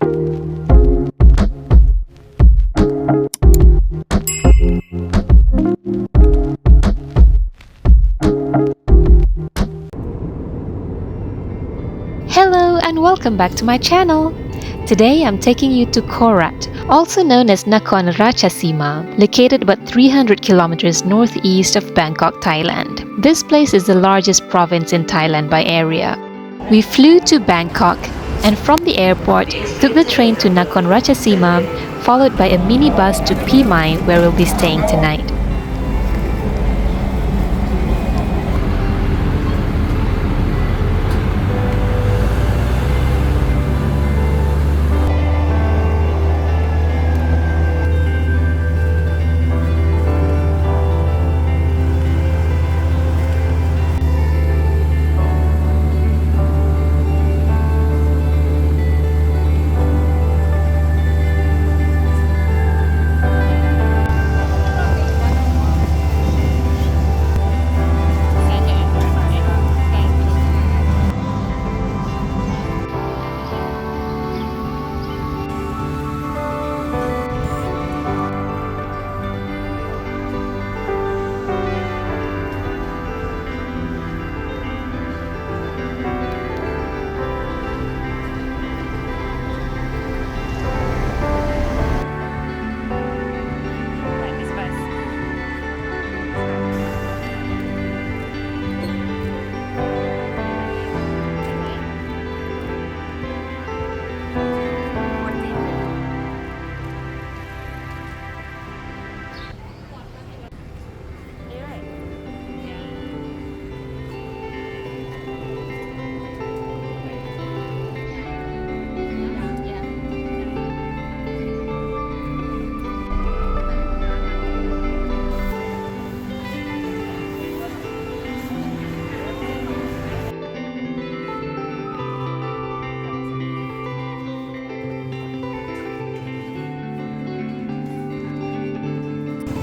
Hello and welcome back to my channel. Today I'm taking you to Korat, also known as Nakhon Ratchasima, located about 300 kilometers northeast of Bangkok, Thailand. This place is the largest province in Thailand by area. We flew to Bangkok and from the airport took the train to Nakhon Ratchasima, followed by a minibus to Phimai where we'll be staying tonight.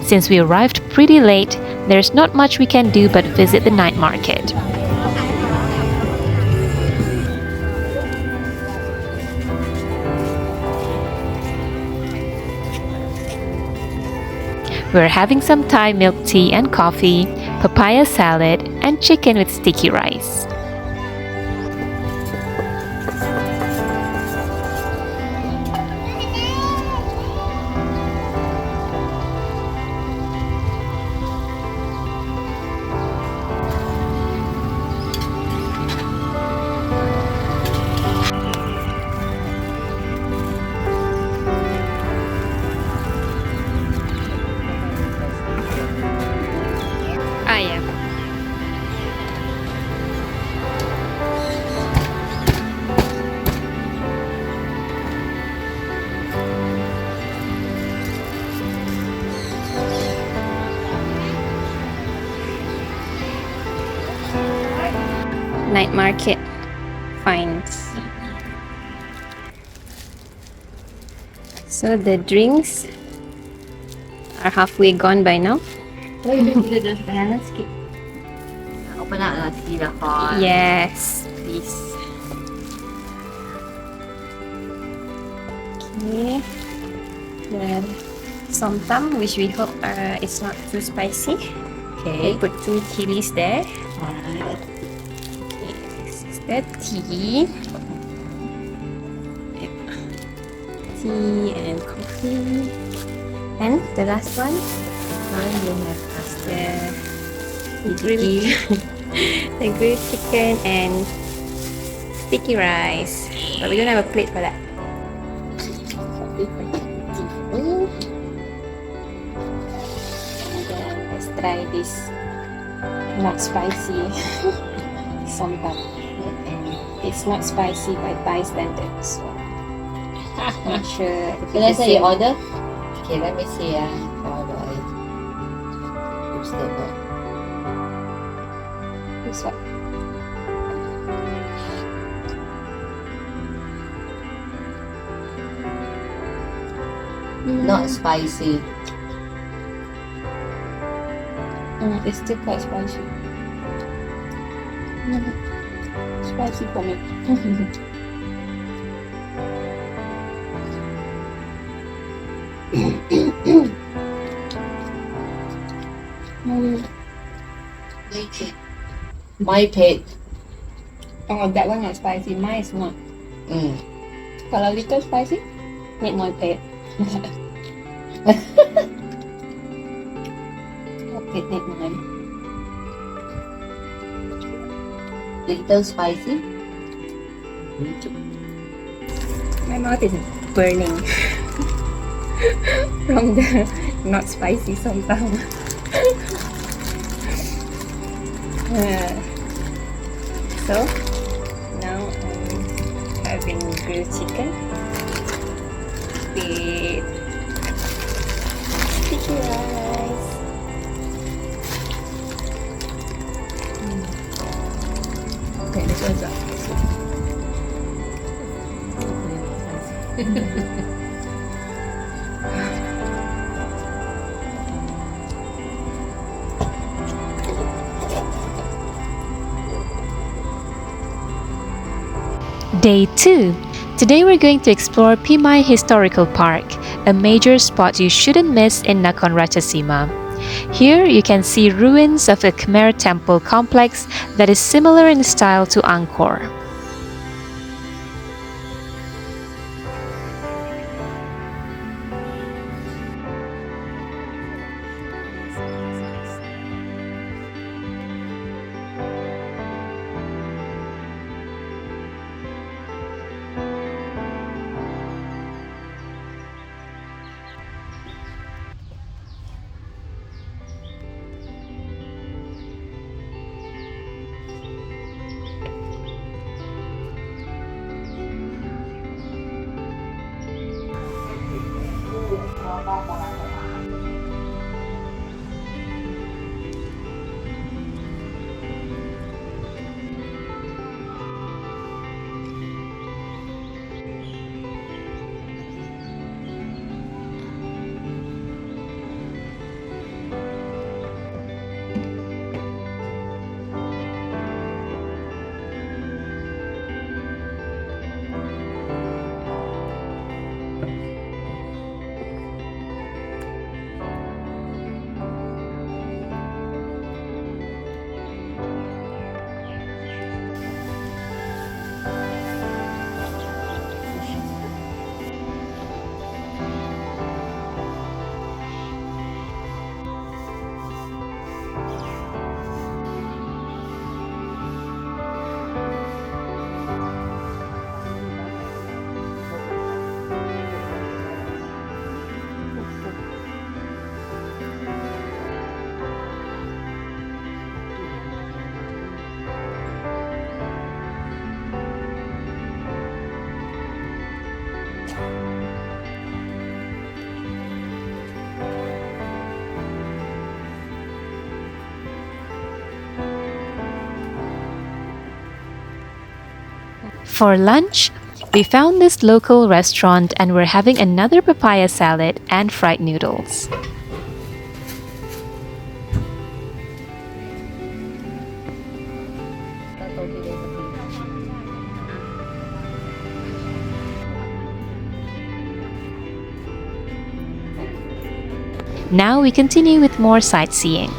Since we arrived pretty late, there's not much we can do but visit the night market. We're having some Thai milk tea and coffee, papaya salad, and chicken with sticky rice. Night market finds. So the drinks are halfway gone by now. Yes, please. Okay. The somtam, which we hope is not too spicy. Okay. We put 2 chilies there. Okay, this is the tea. Tea and coffee. And the last one, you have the grilled, the grilled chicken and sticky rice. But we don't have a plate for that. And then let's try this not spicy somtam. It's not spicy by Thai standards, so not sure. Can I say order? Okay, let me see. How do I use the word? This one. Not spicy. It's still quite spicy. Spicy for me. ไม่เผ็ด Oh, that one not spicy. Mine is not. อืม Kalau little spicy, need more pet. Pet need more. little spicy My mouth is burning from the not spicy somtam. So now I'm having grilled chicken with sticky rice. Okay, this one's up. Day 2. Today we're going to explore Phimai Historical Park, a major spot you shouldn't miss in Nakhon Ratchasima. Here you can see ruins of a Khmer temple complex that is similar in style to Angkor. For lunch, we found this local restaurant and we're having another papaya salad and fried noodles. Now we continue with more sightseeing.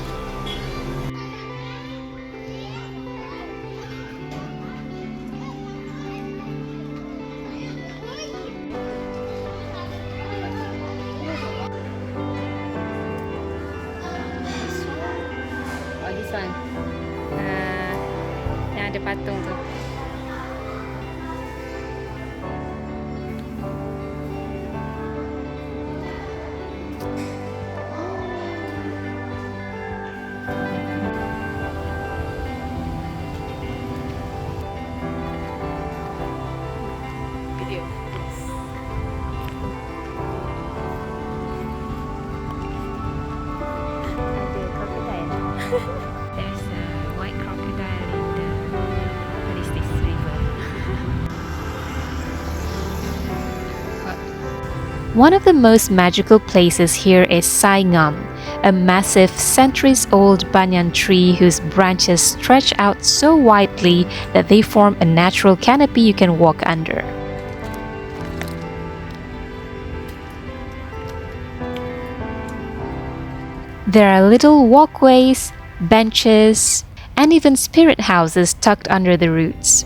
Oh, this one. Yang ada patung tu. Video. Ada crocodile. There's a white crocodile in the what is this river? One of the most magical places here is Saingam, a massive centuries-old banyan tree whose branches stretch out so widely that they form a natural canopy you can walk under. There are little walkways, benches, and even spirit houses tucked under the roots.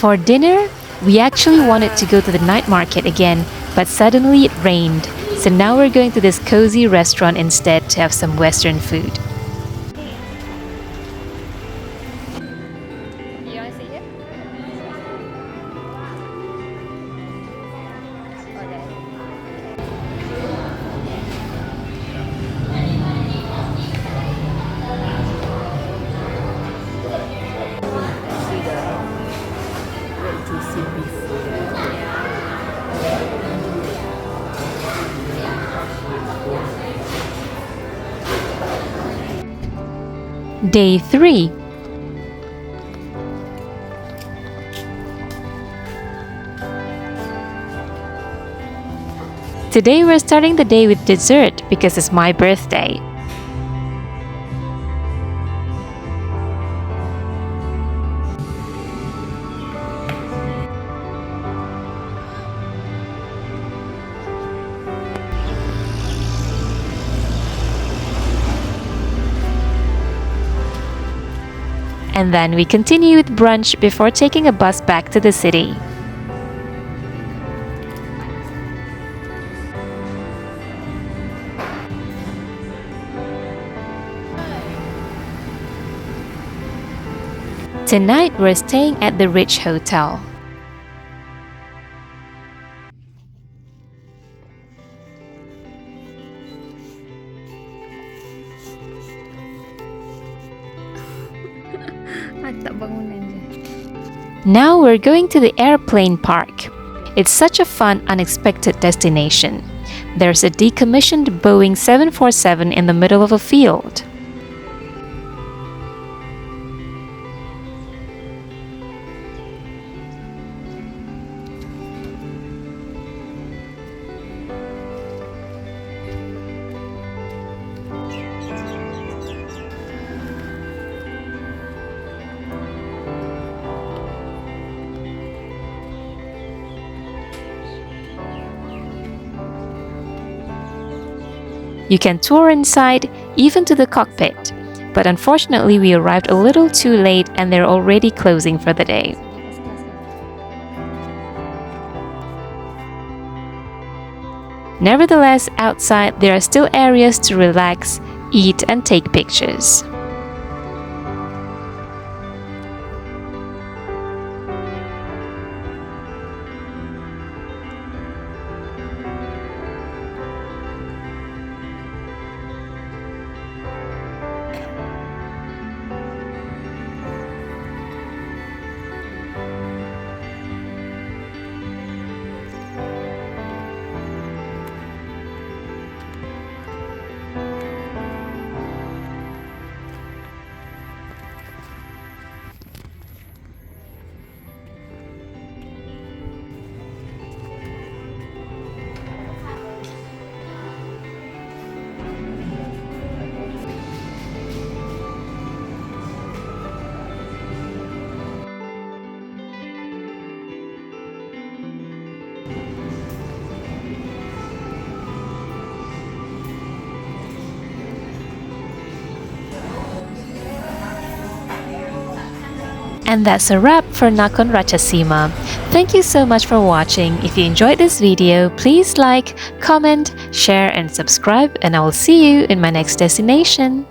For dinner, we actually wanted to go to the night market again, but suddenly it rained. So now we're going to this cozy restaurant instead to have some Western food. You want to see it? Day 3. Today we're starting the day with dessert because it's my birthday. And then we continue with brunch before taking a bus back to the city. Tonight we're staying at the Rich Hotel. Tak bangunan je. Now we're going to the airplane park. It's such a fun, unexpected destination. There's a decommissioned Boeing 747 in the middle of a field. You can tour inside, even to the cockpit. But unfortunately, we arrived a little too late and they're already closing for the day. Nevertheless, outside there are still areas to relax, eat, and take pictures. And that's a wrap for Nakhon Ratchasima. Thank you so much for watching. If you enjoyed this video, please like, comment, share and subscribe, and I will see you in my next destination.